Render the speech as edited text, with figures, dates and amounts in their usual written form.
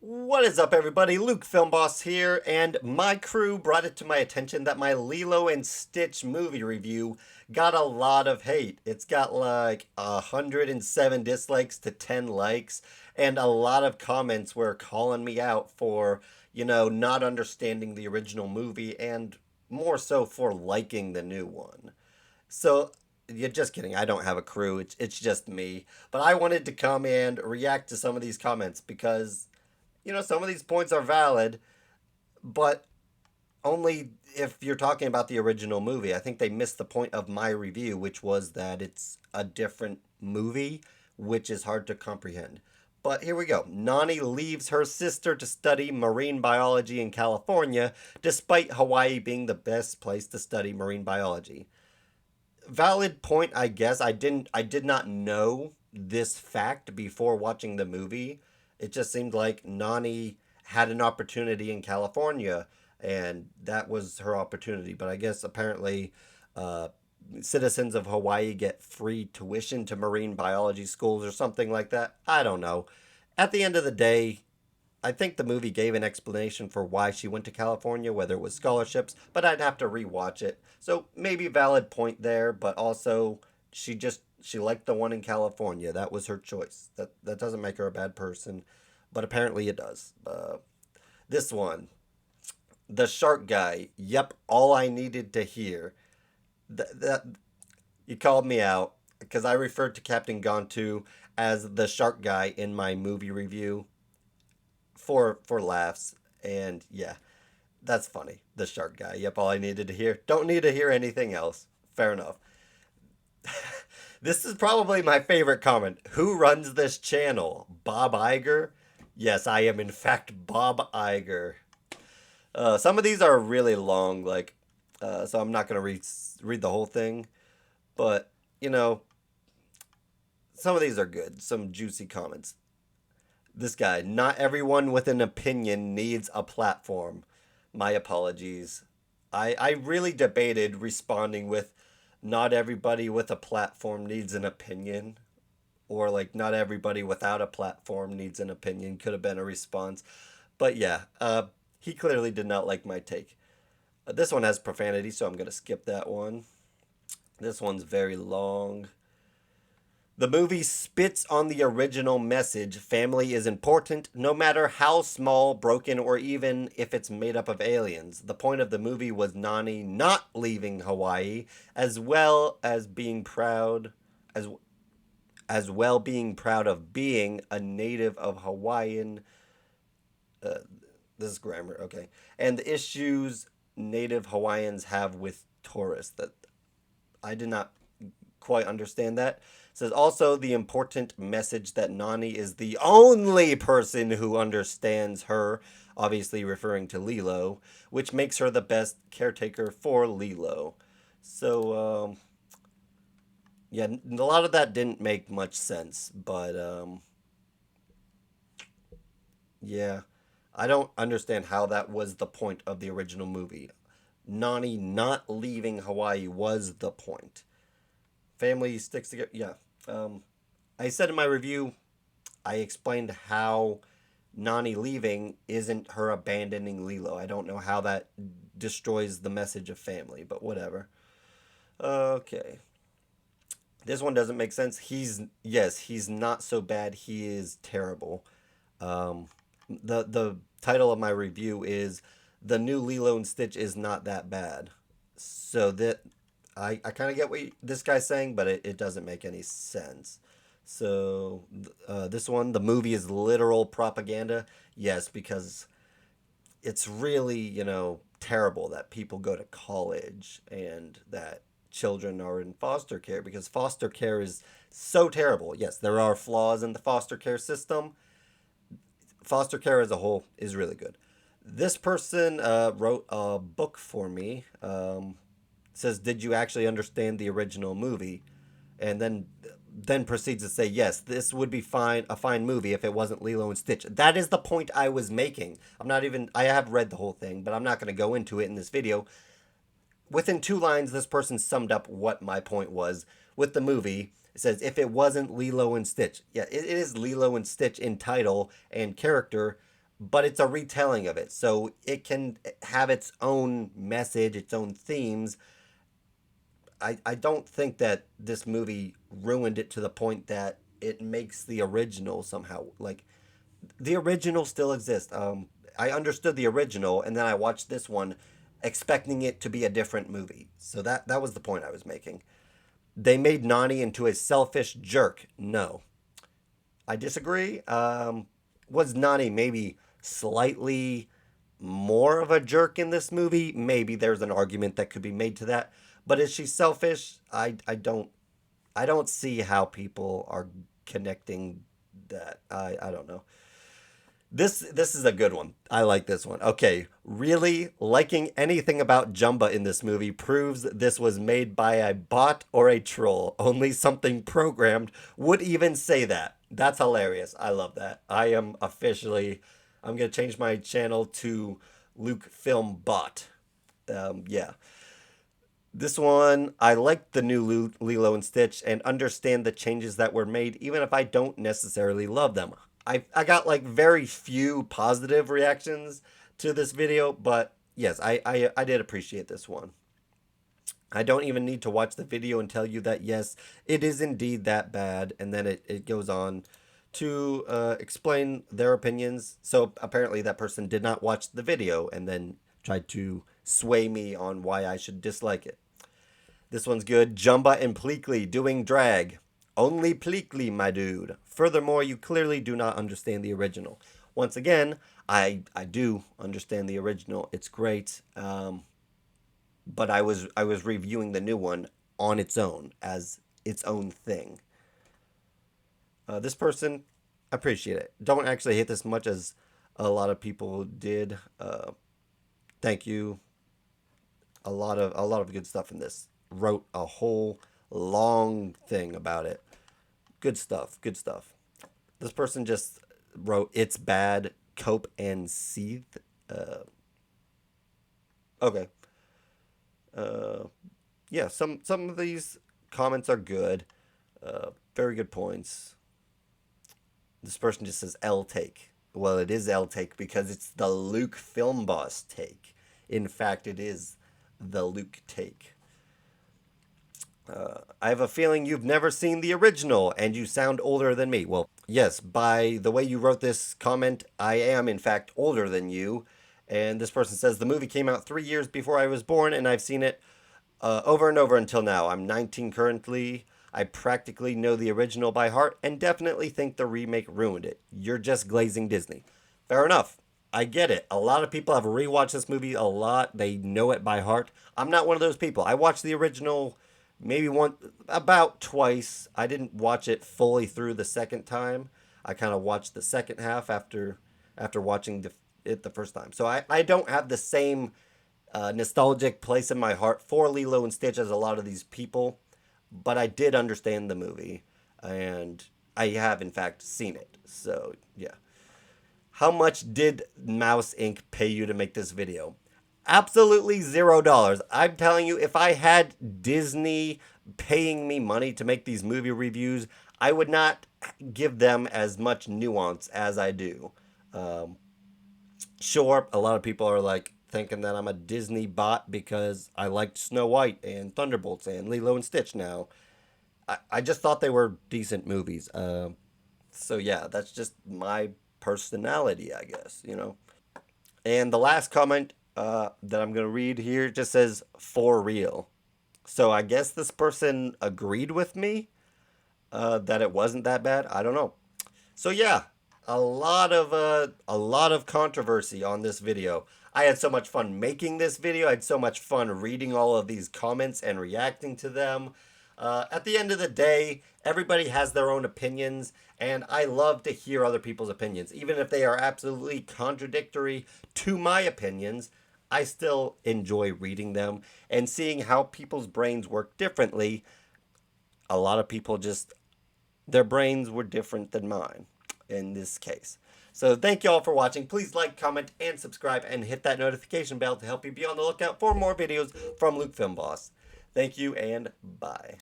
What is up, everybody? Luke Film Boss here, and my crew brought it to my attention that my Lilo and Stitch movie review got a lot of hate. It's got like 107 dislikes to 10 likes, and a lot of comments were calling me out for, not understanding the original movie and more so for liking the new one. So, you're just kidding. I don't have a crew. It's just me. But I wanted to come and react to some of these comments because some of these points are valid, but only if you're talking about the original movie. I think they missed the point of my review, which was that it's a different movie, which is hard to comprehend. But here we go. Nani leaves her sister to study marine biology in California, despite Hawaii being the best place to study marine biology. Valid point, I guess. I did not know this fact before watching the movie. It just seemed like Nani had an opportunity in California and that was her opportunity. But I guess apparently uh, citizens of Hawaii get free tuition to marine biology schools or something like that. I don't know. At the end of the day, I think the movie gave an explanation for why she went to California, whether it was scholarships, but I'd have to rewatch it. So maybe valid point there, but also she liked the one in California. That was her choice. That doesn't make her a bad person, but apparently it does. This one, the shark guy. Yep, all I needed to hear. That you called me out because I referred to Captain Gontu as the shark guy in my movie review for laughs, and yeah, that's funny. The shark guy. Yep, all I needed to hear. Don't need to hear anything else. Fair enough. This is probably my favorite comment. Who runs this channel? Bob Iger? Yes, I am in fact Bob Iger. Some of these are really long, so I'm not gonna read the whole thing, but you know, some of these are good. Some juicy comments. This guy, not everyone with an opinion needs a platform. My apologies. I really debated responding with not everybody with a platform needs an opinion, or like not everybody without a platform needs an opinion could have been a response. But yeah, he clearly did not like my take. This one has profanity, so I'm going to skip that one. This one's very long. The movie spits on the original message family is important, no matter how small, broken, or even if it's made up of aliens. The point of the movie was Nani not leaving Hawaii, as well as being proud as being proud of being a native of Hawaiian. Uh, this is grammar, okay. And the issues native Hawaiians have with tourists. That I did not quite understand that. It says also the important message that Nani is the only person who understands her, obviously referring to Lilo, which makes her the best caretaker for Lilo. So, yeah, a lot of that didn't make much sense, but yeah, I don't understand how that was the point of the original movie. Nani not leaving Hawaii was the point. Family sticks together. Yeah. I said in my review, I explained how Nani leaving isn't her abandoning Lilo. I don't know how that destroys the message of family, but whatever. Okay. This one doesn't make sense. He's not so bad. He is terrible. Um, the title of my review is "The New Lilo and Stitch is not that bad." So that I kind of get what this guy's saying, but it doesn't make any sense. So this one, the movie is literal propaganda. Yes, because it's really, terrible that people go to college and that children are in foster care because foster care is so terrible. Yes, there are flaws in the foster care system. Foster care as a whole is really good. This person wrote a book for me. Says, "Did you actually understand the original movie?" And then proceeds to say, "Yes, this would be fine a fine movie if it wasn't Lilo and Stitch." That is the point I was making. I have read the whole thing, but I'm not going to go into it in this video. Within two lines, this person summed up what my point was with the movie. It says, if it wasn't Lilo and Stitch. Yeah, it is Lilo and Stitch in title and character, but it's a retelling of it. So it can have its own message, its own themes. I don't think that this movie ruined it to the point that it makes the original somehow like the original still exists. I understood the original, and then I watched this one, expecting it to be a different movie. So that was the point I was making. They made Nani into a selfish jerk. No, I disagree. Was Nani maybe slightly more of a jerk in this movie? Maybe there's an argument that could be made to that. But is she selfish? I don't see how people are connecting that. I don't know. This is a good one. I like this one. Okay, really liking anything about Jumba in this movie proves this was made by a bot or a troll. Only something programmed would even say that. That's hilarious. I love that. I'm gonna change my channel to Luke Film Bot. Yeah. This one, I like the new Lilo and Stitch and understand the changes that were made, even if I don't necessarily love them. I got like very few positive reactions to this video, but yes, I did appreciate this one. I don't even need to watch the video and tell you that yes, it is indeed that bad, and then it goes on to explain their opinions. So apparently that person did not watch the video and then tried to sway me on why I should dislike it. This one's good. Jumba and Pleakley doing drag. Only Pleakley, my dude. Furthermore, you clearly do not understand the original. Once again, I do understand the original. It's great. But I was reviewing the new one on its own as its own thing. This person, appreciate it. Don't actually hate this much as a lot of people did. Thank you. A lot of good stuff in this. Wrote a whole long thing about it. Good stuff. Good stuff. This person just wrote, "It's bad. Cope and seethe." Okay. Uh, yeah. Some of these comments are good. Very good points. This person just says L take. Well, it is L take because it's the Luke Film Boss take. In fact, it is the Luke take. I have a feeling you've never seen the original and you sound older than me. Well, yes, by the way you wrote this comment, I am in fact older than you. And this person says the movie came out 3 years before I was born and I've seen it over and over until now. I'm 19 currently. I practically know the original by heart and definitely think the remake ruined it. You're just glazing Disney. Fair enough. I get it. A lot of people have rewatched this movie a lot. They know it by heart. I'm not one of those people. I watched the original maybe one about twice. I didn't watch it fully through the second time. I kind of watched the second half after watching it the first time. So I don't have the same nostalgic place in my heart for Lilo and Stitch as a lot of these people, but I did understand the movie, and I have in fact seen it. So yeah. How much did Mouse Inc. pay you to make this video? Absolutely $0. I'm telling you, if I had Disney paying me money to make these movie reviews, I would not give them as much nuance as I do. Sure, a lot of people are like thinking that I'm a Disney bot because I liked Snow White and Thunderbolts and Lilo and Stitch now. I just thought they were decent movies. So yeah, that's just my personality, I guess. And the last comment that I'm going to read here just says, "For real." So I guess this person agreed with me that it wasn't that bad. I don't know. So yeah, a lot of controversy on this video. I had so much fun making this video. I had so much fun reading all of these comments and reacting to them. At the end of the day, everybody has their own opinions, and I love to hear other people's opinions. Even if they are absolutely contradictory to my opinions, I still enjoy reading them and seeing how people's brains work differently. A lot of people just, their brains were different than mine in this case. So thank you all for watching. Please like, comment, and subscribe, and hit that notification bell to help you be on the lookout for more videos from Luke Film Boss. Thank you, and bye.